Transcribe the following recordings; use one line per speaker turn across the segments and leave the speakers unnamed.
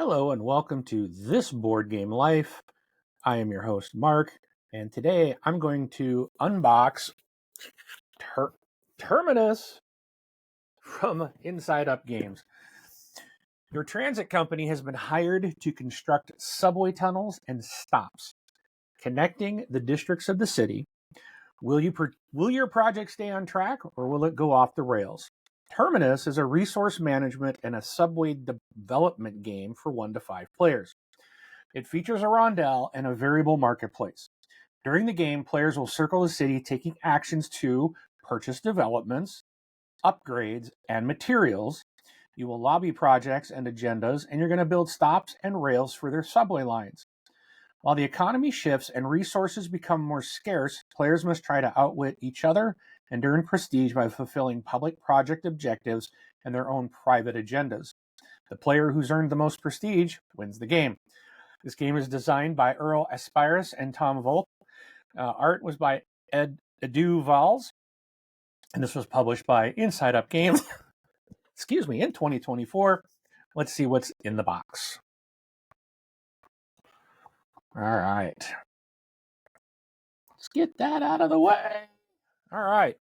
Hello and welcome to This Board Game Life. I am your host, Mark, and today I'm going to unbox Terminus from InsideUp Games. Your transit company has been hired to construct subway tunnels and stops connecting the districts of the city. Will your project stay on track or will it go off the rails? Terminus is a resource management and a subway development game for 1 to 5 players. It features a rondel and a variable marketplace. During the game, players will circle the city taking actions to purchase developments, upgrades, and materials. You will lobby projects and agendas, and you're going to build stops and rails for their subway lines. While the economy shifts and resources become more scarce, players must try to outwit each other and earn prestige by fulfilling public project objectives and their own private agendas. The player who's earned the most prestige wins the game. This game is designed by Earl Aspirus and Tom Volk. Art was by Edu Valls, and this was published by InsideUp Games in 2024. Let's see what's in the box. All right. Let's get that out of the way. All right.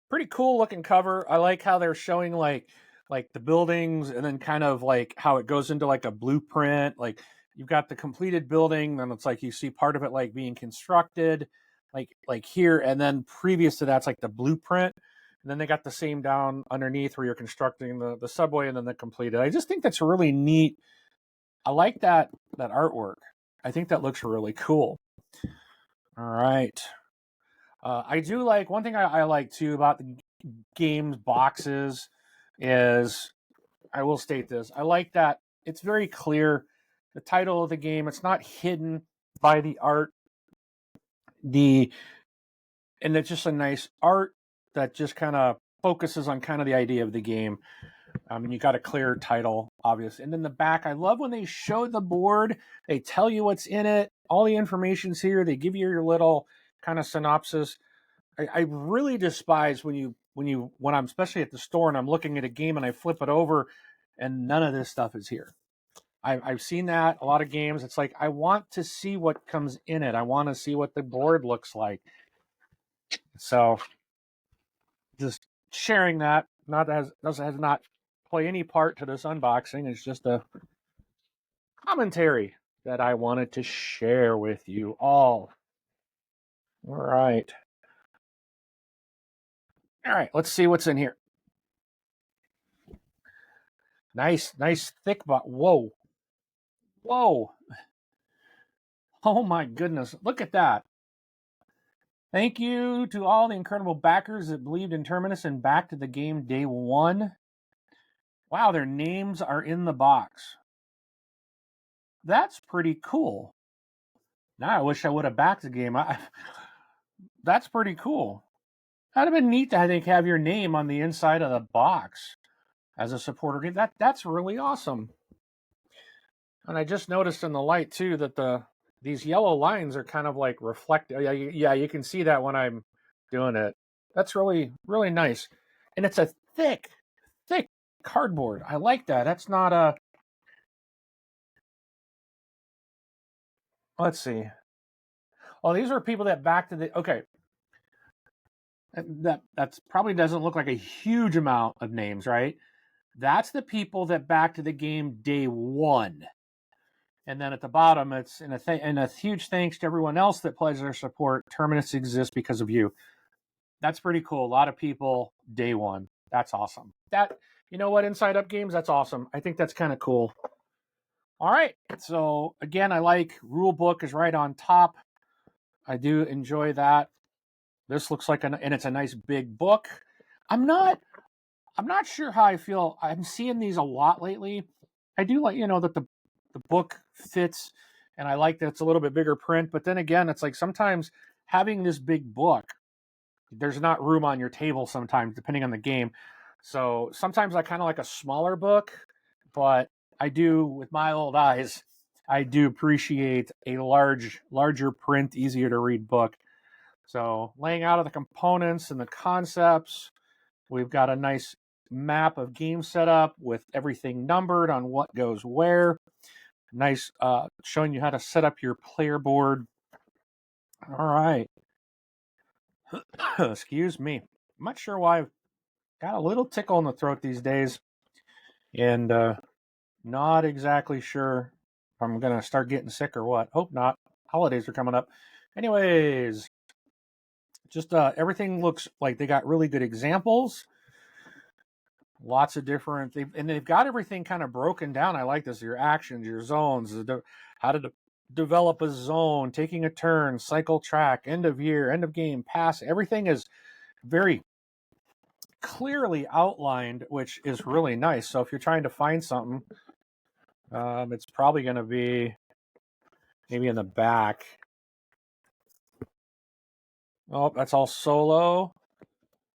Pretty cool looking cover. I like how they're showing like the buildings and then kind of like how it goes into like a blueprint. Like you've got the completed building, then it's like you see part of it like being constructed, like here, and then previous to that's like the blueprint. And then they got the same down underneath where you're constructing the subway and then the completed. I just think that's really neat. I like that artwork. I think that looks really cool. All right. I do like, one thing I like too about the game's boxes is, I will state this, I like that it's very clear, the title of the game, it's not hidden by the art. And it's just a nice art that just kind of focuses on kind of the idea of the game. And you got a clear title, obviously. And then the back, I love when they show the board. They tell you what's in it. All the information's here. They give you your little kind of synopsis. I really despise when I'm especially at the store and I'm looking at a game and I flip it over and none of this stuff is here. I've seen that a lot of games. It's like I want to see what comes in it. I want to see what the board looks like. So just sharing that. Does not play any part to this unboxing. It's just a commentary that I wanted to share with you all. All right, let's see what's in here. Nice thick box. Whoa. Oh my goodness, look at that. Thank you to all the incredible backers that believed in Terminus and backed the game day one. Wow, their names are in the box. That's pretty cool. Now I wish I would have backed the game. That's pretty cool. That'd have been neat to, I think, have your name on the inside of the box as a supporter game. That's really awesome. And I just noticed in the light too that these yellow lines are kind of like reflective. Yeah, you can see that when I'm doing it. That's really, really nice. And it's a thick cardboard. I like that. That's not a... Let's see. Oh, these are people that backed the... Okay. That's probably doesn't look like a huge amount of names, right? That's the people that backed the game day one. And then at the bottom, it's and a huge thanks to everyone else that pledged their support. Terminus exists because of you. That's pretty cool. A lot of people day one. That's awesome. You know what, InsideUp Games, that's awesome. I think that's kind of cool. All right. So again, I like rule book is right on top. I do enjoy that. This looks like and it's a nice big book. I'm not sure how I feel. I'm seeing these a lot lately. I do like, that the book fits, and I like that it's a little bit bigger print. But then again, it's like sometimes having this big book, there's not room on your table sometimes, depending on the game. So sometimes I kind of like a smaller book, but I do, with my old eyes, I do appreciate a larger print, easier to read book. So laying out of the components and the concepts, we've got a nice map of game setup with everything numbered on what goes where. Nice, showing you how to set up your player board. All right. Excuse me. I'm not sure why I've got a little tickle in the throat these days, and not exactly sure if I'm going to start getting sick or what. Hope not. Holidays are coming up. Anyways, just everything looks like they got really good examples. Lots of different, they've got everything kind of broken down. I like this. Your actions, your zones, how to develop a zone, taking a turn, cycle track, end of year, end of game, pass. Everything is very clearly outlined, which is really nice. So if you're trying to find something, it's probably going to be maybe in the back. Oh, that's all solo.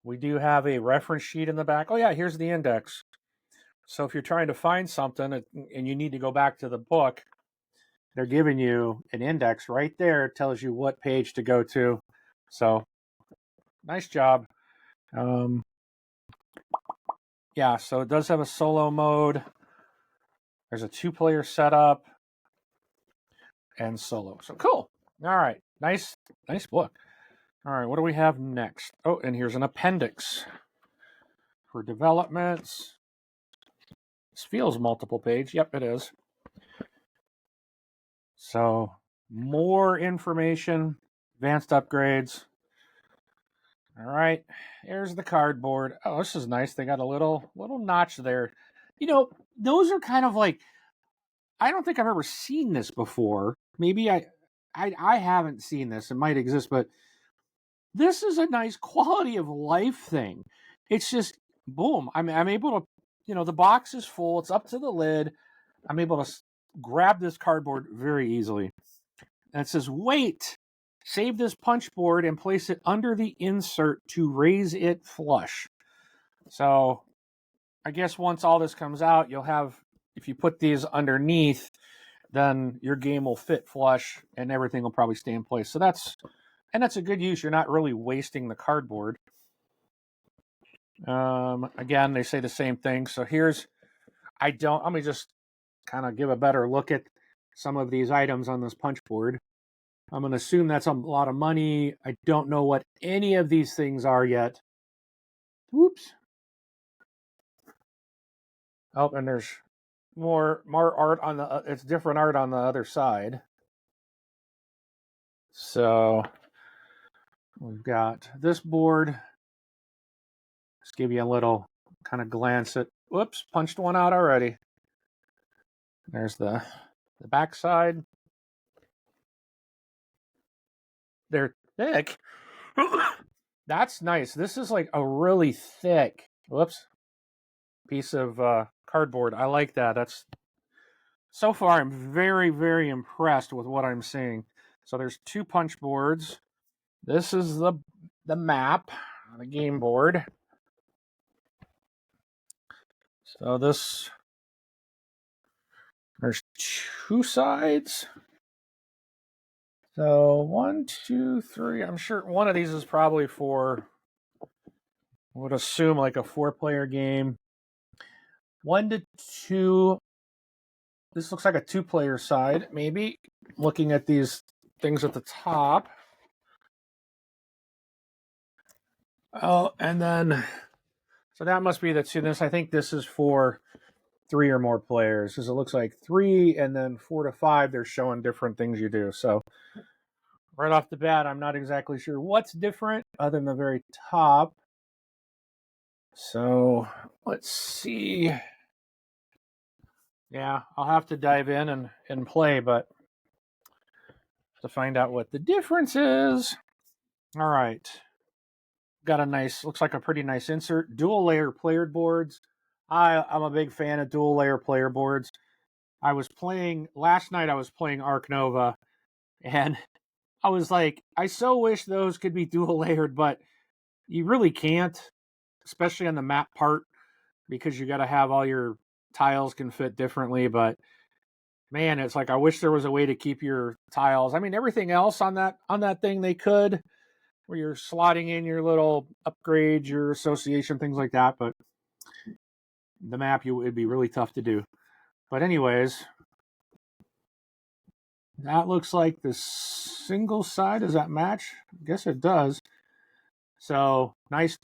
We do have a reference sheet in the back. Oh yeah, here's the index. So if you're trying to find something and you need to go back to the book, they're giving you an index right there. It tells you what page to go to. So nice job. Yeah, so it does have a solo mode. There's a 2-player setup and solo. So cool. All right. Nice book. All right, what do we have next? Oh, and here's an appendix for developments. This feels multiple page. Yep, it is. So more information, advanced upgrades. All right, here's the cardboard. Oh, this is nice. They got a little notch there. You know, those are kind of like, I don't think I've ever seen this before. Maybe I haven't seen this. It might exist, but this is a nice quality of life thing. It's just boom. I'm able to, the box is full. It's up to the lid. I'm able to grab this cardboard very easily. And it says, wait, save this punch board and place it under the insert to raise it flush. So I guess once all this comes out, you'll have, if you put these underneath, then your game will fit flush and everything will probably stay in place. So that's a good use. You're not really wasting the cardboard. Again, they say the same thing. So let me just kind of give a better look at some of these items on this punch board. I'm going to assume that's a lot of money. I don't know what any of these things are yet. Whoops. Oh, and there's more art on it's different art on the other side. So we've got this board. Just give you a little kind of glance at, whoops, punched one out already. There's the back side. They're thick. That's nice. This is like a really thick, piece of cardboard. I like that. So far, I'm very, very impressed with what I'm seeing. So there's 2 punch boards. This is the map, the game board. So there's 2 sides. So 1, 2, 3. I'm sure one of these is probably for, I would assume, like a 4-player game. 1 to 2. This looks like a 2-player side, maybe. Looking at these things at the top. Oh, and then, so that must be the 2. I think this is for 3 or more players, because it looks like 3 and then 4 to 5, they're showing different things you do. So right off the bat, I'm not exactly sure what's different other than the very top. So let's see. Yeah, I'll have to dive in and play, but to find out what the difference is. All right. Got looks like a pretty nice insert. Dual layer player boards. I'm a big fan of dual layer player boards. Last night I was playing Ark Nova, and I was like, I so wish those could be dual layered, but you really can't, especially on the map part, because you got to have all your tiles can fit differently. But man, it's like I wish there was a way to keep your tiles. I mean, everything else on that thing they could, where you're slotting in your little upgrades, your association, things like that. But the map, it'd be really tough to do. But anyways, that looks like the single side. Does that match? I guess it does. So nice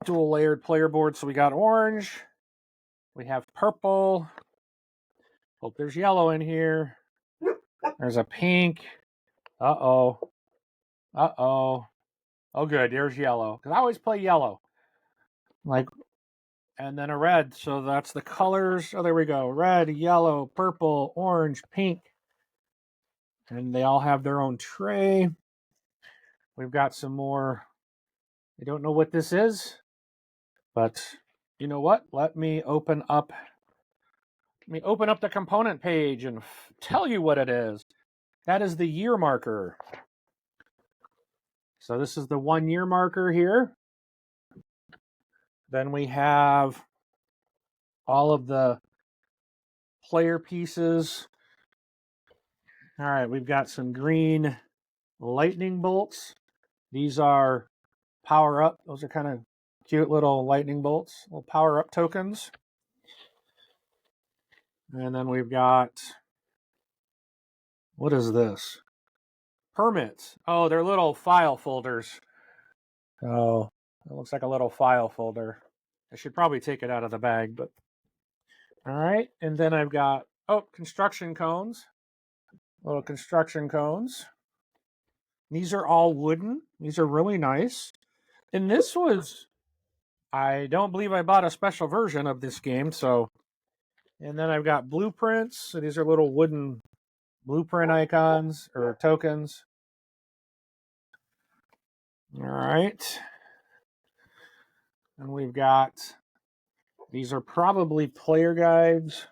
dual layered player board. So we got orange, we have purple. Hope there's yellow in here. There's a pink. Uh-oh. Uh-oh. Oh, good. There's yellow. Because I always play yellow. Like, and then a red. So that's the colors. Oh, there we go. Red, yellow, purple, orange, pink. And they all have their own tray. We've got some more. I don't know what this is. But you know what? Let me open up the component page and tell you what it is. That is the year marker. So this is the 1 year marker here. Then we have all of the player pieces. All right, we've got some green lightning bolts. These are power up. Those are kind of cute little lightning bolts, little power up tokens. And then we've got, what is this? Permits. Oh, they're little file folders. Oh, it looks like a little file folder. I should probably take it out of the bag, but all right. And then I've got, construction cones. Little construction cones. These are all wooden. These are really nice. And this was, I don't believe I bought a special version of this game. So, and then I've got blueprints. So these are little wooden blueprint icons or tokens. All right. And we've got, these are probably player guides.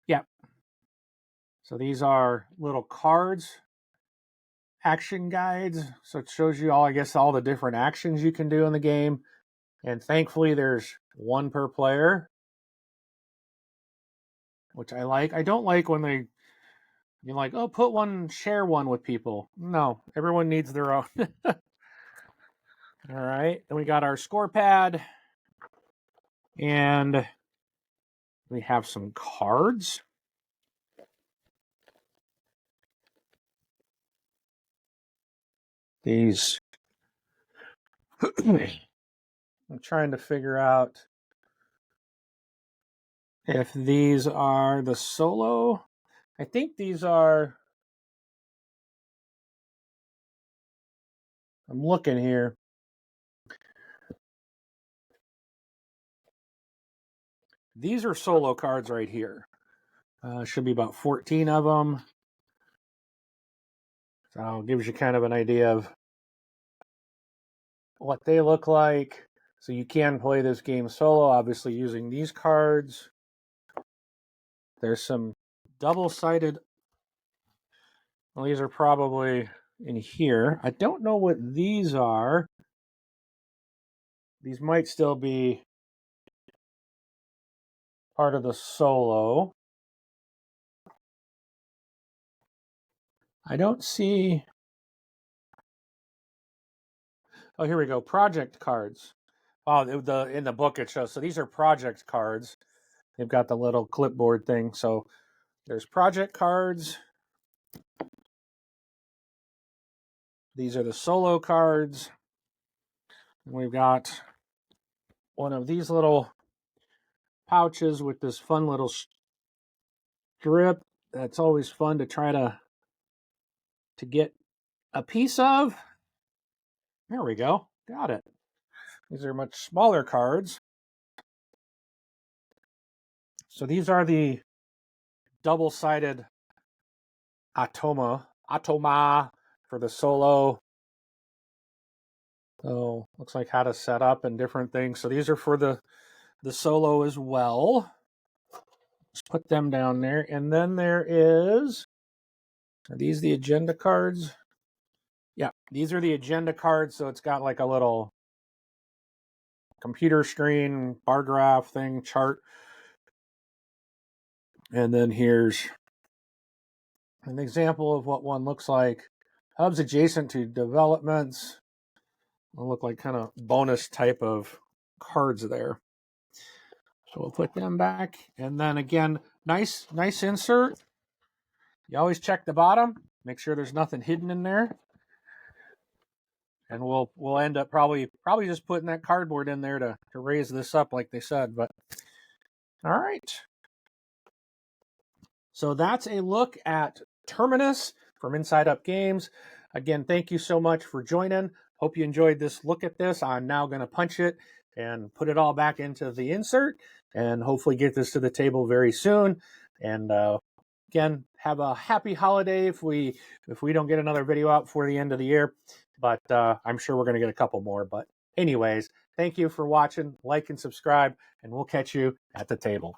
Yeah. So these are little cards, action guides. So it shows you all the different actions you can do in the game. And thankfully there's one per player, which I like. I don't like when you're like, share one with people. No, everyone needs their own. All right. Then we got our score pad. And we have some cards. These. I'm trying to figure out if these are the solo. I think these are. I'm looking here. These are solo cards right here. Should be about 14 of them. So it gives you kind of an idea of what they look like. So you can play this game solo, obviously using these cards. There's some double-sided. Well, these are probably in here. I don't know what these are. These might still be part of the solo. I don't see. Oh, here we go. Project cards. Oh, in the book it shows. So these are project cards. They've got the little clipboard thing. So there's project cards. These are the solo cards. And we've got one of these little pouches with this fun little strip. That's always fun to try to get a piece of. There we go. Got it. These are much smaller cards. So these are the double-sided Atoma for the solo. So looks like how to set up and different things. So these are for the solo as well. Let's put them down there. And then there is, are these the agenda cards? Yeah, these are the agenda cards. So it's got like a little computer screen, bar graph thing, chart. And then here's an example of what one looks like. Hubs adjacent to developments. They'll look like kind of bonus type of cards there. So we'll put them back. And then again, nice insert. You always check the bottom. Make sure there's nothing hidden in there. And we'll end up probably just putting that cardboard in there to raise this up like they said. But all right. So that's a look at Terminus from InsideUp Games. Again, thank you so much for joining. Hope you enjoyed this look at this. I'm now going to punch it and put it all back into the insert and hopefully get this to the table very soon. And again, have a happy holiday if we don't get another video out before the end of the year. But I'm sure we're going to get a couple more. But anyways, thank you for watching. Like and subscribe, and we'll catch you at the table.